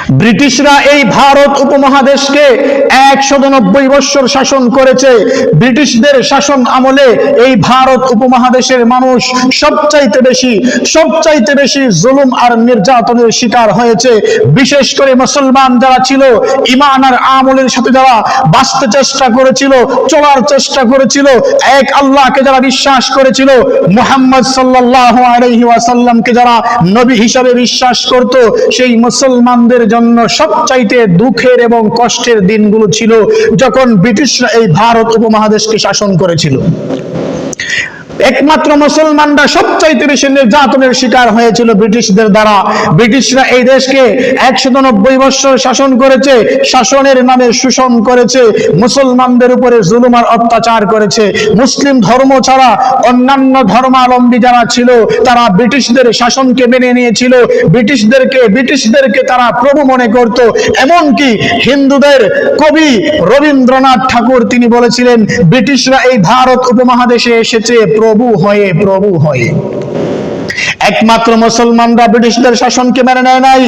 ব্রিটিশরা এই ভারত উপমহাদেশকে 190 বছর শাসন করেছে। ব্রিটিশদের শাসন আমলে এই ভারত উপমহাদেশের মানুষ সবচাইতে বেশি জুলুম আর নির্যাতনের শিকার হয়েছে। বিশেষ করে মুসলমান যারা ছিল, ঈমান আর আমলের সাথে যারা বাঁচতে চেষ্টা করেছিল, চলার চেষ্টা করেছিল, এক আল্লাহকে যারা বিশ্বাস করেছিল, মুহাম্মদ সাল্লাল্লাহু আলাইহি ওয়াসাল্লামকে যারা নবী হিসাবে বিশ্বাস করত, সেই মুসলমানদের জন্য সবচাইতে দুঃখের এবং কষ্টের দিনগুলো ছিল যখন ব্রিটিশরা এই ভারত উপমহাদেশকে শাসন করেছিল। একমাত্র মুসলমানরা সবচাইতে বেশি নির্যাতনের শিকার হয়েছিল ব্রিটিশদের দ্বারা। ব্রিটিশরা এই দেশকে 190 বছর শাসন করেছে, শাসনের নামে শোষণ করেছে, মুসলমানদের উপরে জুলুম আর অত্যাচার করেছে। মুসলিম ধর্ম ছাড়া অন্যান্য ধর্মাবলম্বী যারা ছিল তারা ব্রিটিশদের শাসনকে মেনে নিয়েছিল, ব্রিটিশদেরকে তারা প্রভু মনে করত। এমনকি হিন্দুদের কবি রবীন্দ্রনাথ ঠাকুর তিনি বলেছিলেন, ব্রিটিশরা এই ভারত উপমহাদেশে এসেছে প্রভু হয়ে। একমাত্র মুসলমানরা ব্রিটিশদের শাসনকে মেনে নেয় নাই।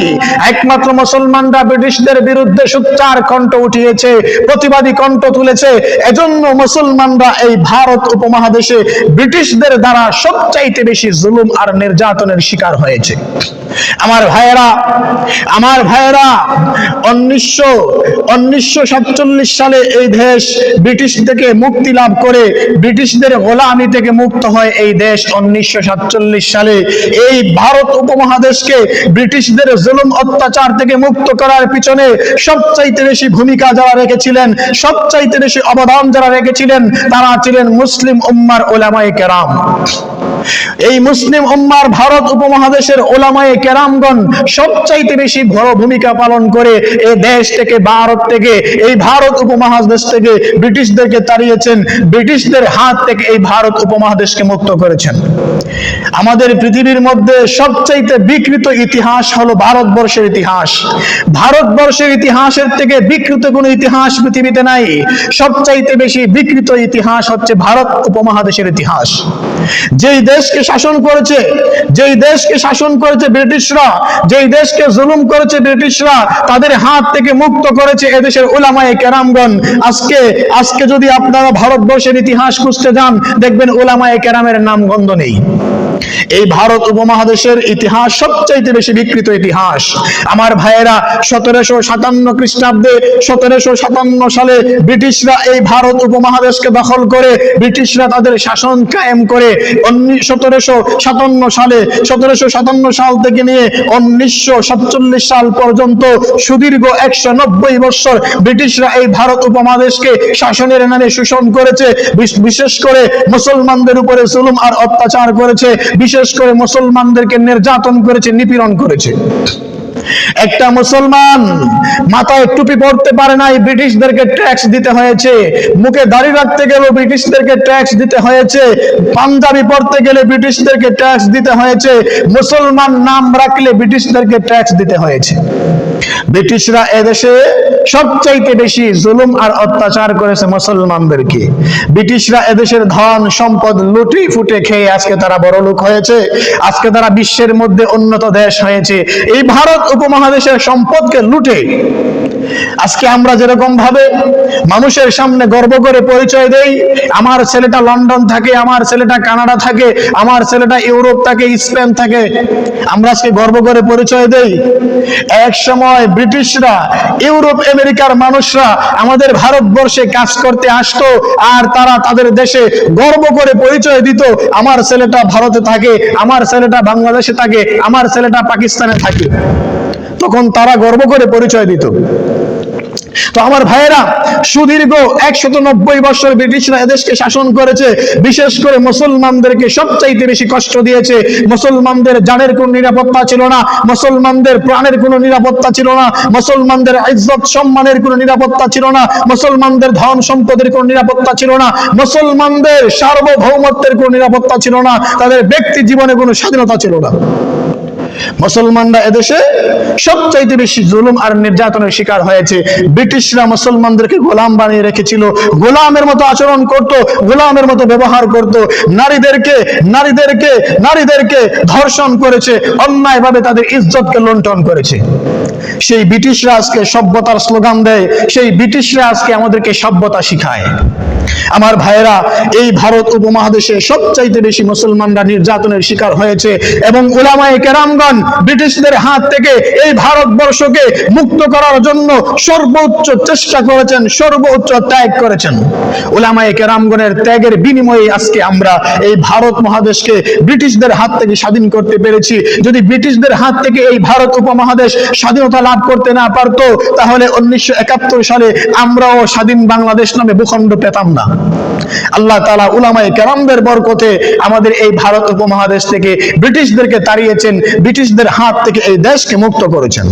একমাত্র মুসলমানরা ব্রিটিশদের বিরুদ্ধে সোচ্চার কণ্ঠ উঠিয়েছে, প্রতিবাদী কণ্ঠ তুলেছে। এজন্য মুসলমানরা এই ভারত উপমহাদেশে ব্রিটিশদের দ্বারা সবচাইতে বেশি জুলুম আর নির্যাতনের শিকার হয়েছে। আমার ভাইয়েরা 1947 সালে এই দেশ ব্রিটিশ থেকে মুক্তি লাভ করে, ব্রিটিশদের গোলামি থেকে মুক্ত হয় এই দেশ 1947 সালে। এই ভারত উপমহাদেশকে ব্রিটিশদের জুলুম অত্যাচার থেকে মুক্ত করার পিছনে সবচাইতে বেশি ভূমিকা যারা রেখেছিলেন, সবচাইতে বেশি অবদান যারা রেখেছিলেন, তারা ছিলেন মুসলিম উম্মার উলামায়ে কেরাম। এই মুসলিম উম্মার ভারত উপমহাদেশের উলামায়ে কেরামগণ সবচাইতে বেশি বড় ভূমিকা পালন করে এই দেশ থেকে, এই ভারত উপমহাদেশ থেকে ব্রিটিশদেরকে তাড়িয়েছেন, ব্রিটিশদের হাত থেকে এই ভারত উপমহাদেশকে মুক্ত করেছেন। আমাদের পৃথিবীর মধ্যে সবচাইতে বিকৃত ইতিহাস হলো ভারতবর্ষের ইতিহাস। ভারতবর্ষের ইতিহাসের থেকে বিকৃত কোনো ইতিহাস পৃথিবীতে নাই। সবচাইতে বেশি বিকৃত ইতিহাস হচ্ছে ভারত উপমহাদেশের ইতিহাস। যেই দেশকে শাসন করেছে ব্রিটিশরা, যেই দেশকে জুলুম করেছে ব্রিটিশরা, তাদের হাত থেকে মুক্ত করেছে এদেশের উলামায়ে কেরামগণ। আজকে যদি আপনারা ভারতবর্ষের ইতিহাস খুঁজতে যান, দেখবেন উলামায়ে কেরামের নাম গন্ধ নেই। এই ভারত উপমহাদেশের ইতিহাস সবচাইতে বেশি বিকৃত ইতিহাস। আমার ভাইয়েরা, 1757 খ্রিস্টাব্দে 1757 সালে ব্রিটিশরা এই ভারত উপমহাদেশকে দখল করে, ব্রিটিশরা তাদের শাসন কায়েম করে 1757 সাল থেকে নিয়ে 1947 সাল পর্যন্ত সুদীর্ঘ 190 বছর ব্রিটিশরা এই ভারত উপমহাদেশকে শাসনের নামে শোষণ করেছে। বিশেষ করে মুসলমানদের উপরে জুলুম আর অত্যাচার করেছে, বিশেষ করে মুসলমানদেরকে নির্যাতন করেছে, নিপীড়ন করেছে। একটা মুসলমান মাথায় টুপি পরতে পারে নাই, ব্রিটিশদেরকে ট্যাক্স দিতে হয়েছে। মুখে দাড়ি রাখতে গেলে ব্রিটিশদেরকে ট্যাক্স দিতে হয়েছে। পাঞ্জাবি পরতে গেলে ব্রিটিশদেরকে ট্যাক্স দিতে হয়েছে। মুসলমান নাম রাখলে ব্রিটিশদেরকে ট্যাক্স দিতে হয়েছে। ব্রিটিশরা এদেশে সবচাইতে বেশি জুলুম আর অত্যাচার করেছে মুসলমানদেরকে। ব্রিটিশরা এদেশের ধন সম্পদ লুটে ফুটে খেয়ে আজকে তারা বড় লোক হয়েছে, আজকে তারা বিশ্বের মধ্যে উন্নত দেশ হয়েছে। এই ভারত উপমহাদেশের সম্পদকে লুটে আজকে আমরা যেরকম ভাবে মানুষের সামনে গর্ব করে পরিচয় দেই, আমার ছেলেটা লন্ডন থাকে, আমার ছেলেটা কানাডা থাকে, আমার ছেলেটা ইউরোপ থাকে, স্পেন থাকে, আমরা আজকে গর্ব করে পরিচয় দেই। এক সময় ব্রিটিশরা, ইউরোপ আমেরিকার মানুষরা আমাদের ভারতবর্ষে কাজ করতে আসতো, আর তারা তাদের দেশে গর্ব করে পরিচয় দিত, আমার ছেলেটা ভারতে থাকে, আমার ছেলেটা বাংলাদেশে থাকে, আমার ছেলেটা পাকিস্তানে থাকে। তখন তারা গর্ব করে পরিচয় দিত। তো আমার ভাইয়েরা, সুদীর্ঘ 190 বছর ব্রিটিশরা এদেশকে শাসন করেছে। বিশেষ করে মুসলমানদেরকে সবচাইতে বেশি কষ্ট দিয়েছে। মুসলমানদের জানের কোনো নিরাপত্তা ছিল না, মুসলমানদের প্রাণের কোনো নিরাপত্তা ছিল না, মুসলমানদের ইজ্জত সম্মানের কোনো নিরাপত্তা ছিল না, মুসলমানদের ধন সম্পদের কোনো নিরাপত্তা ছিল না, মুসলমানদের সার্বভৌমত্বের কোনো নিরাপত্তা ছিল না, তাদের ব্যক্তি জীবনে কোনো স্বাধীনতা ছিল না। মুসলমানরা এদেশে সবচাইতে বেশি জুলুম আর নির্যাতনের শিকার হয়েছে। ব্রিটিশরা মুসলমানদেরকে গোলাম বানিয়ে রেখেছিল, গোলামের মতো আচরণ করত, গোলামের মতো ব্যবহার করত, নারীদেরকে নারীদেরকে নারীদেরকে ধর্ষণ করেছে, অন্যায়ভাবে তাদের ইজ্জতকে লুণ্ঠন করেছে। সেই ব্রিটিশরা আজকে সভ্যতার স্লোগান দেয়, সেই ব্রিটিশরা আজকে আমাদেরকে সভ্যতা শিখায়। আমার ভাইয়েরা, এই ভারত উপমহাদেশে সবচাইতে বেশি মুসলমানরা নির্যাতনের শিকার হয়েছে এবং উলামায়ে কেরামগণ ব্রিটিশদের হাত থেকে এই ভারতবর্ষকে মুক্ত করার জন্য সর্বোচ্চ চেষ্টা করেছেন, সর্বোচ্চ ত্যাগ করেছেন। উলামায়ে কেরামগণের ত্যাগের বিনিময়ে আজকে আমরা এই ভারত মহাদেশকে ব্রিটিশদের হাত থেকে স্বাধীন করতে পেরেছি। যদি ব্রিটিশদের হাত থেকে এই ভারত উপমহাদেশ স্বাধীনতা লাভ করতে না পারত, তাহলে 1971 সালে আমরাও স্বাধীন বাংলাদেশ নামে ভূখণ্ড পেতাম না। আল্লাহ তাআলা উলামায়ে কেরামদের বরকতে আমাদের এই ভারত উপমহাদেশ থেকে ব্রিটিশদেরকে তাড়িয়েছেন, ব্রিটিশদের হাত থেকে এই দেশকে মুক্ত করেছেন।